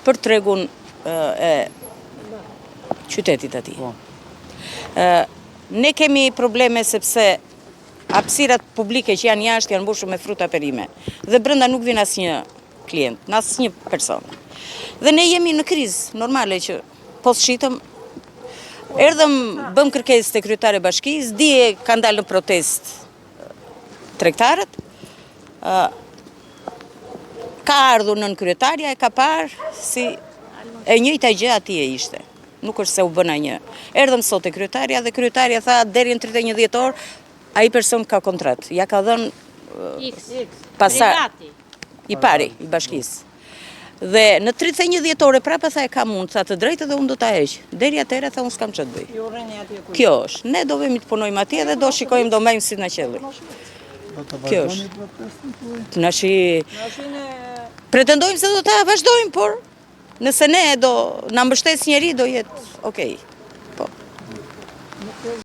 për tregun e qytetit atij. Ne kemi probleme sepse hapësirat publike që janë jashtë janë mbushur me fruta perime dhe brenda nuk vjen asnjë klient, asnjë person. Dhe ne jemi në krizë normale që po shitëm. Erdhëm, bëm kërkesë te kryetare e bashkisë, dje ka dalë në protest tregtarët. Ka ardhur nën kryetaria, e ka parë si e njëjta gjë atje ishte. Nuk është se u bëna një. Erdhëm sot te kryetaria dhe kryetaria tha deri në 31 dhjetor ai person ka kontratë. Ja ka dhënë privati. I pari i bashkisë. Dhe në 31 dhjetore prapë tha e ka mund, tha të drejtë dhe unë do ta heq. Deri atëherë tha unë s'kam ç'të bëj. Kjo është. Ne do vemi të punojmë atje dhe do shikojmë do mbajmë si na qelli. Kjo është. Pretendojmë se do ta vazhdojmë, por nëse ne do na mbështes njeri do jetë okay. Po.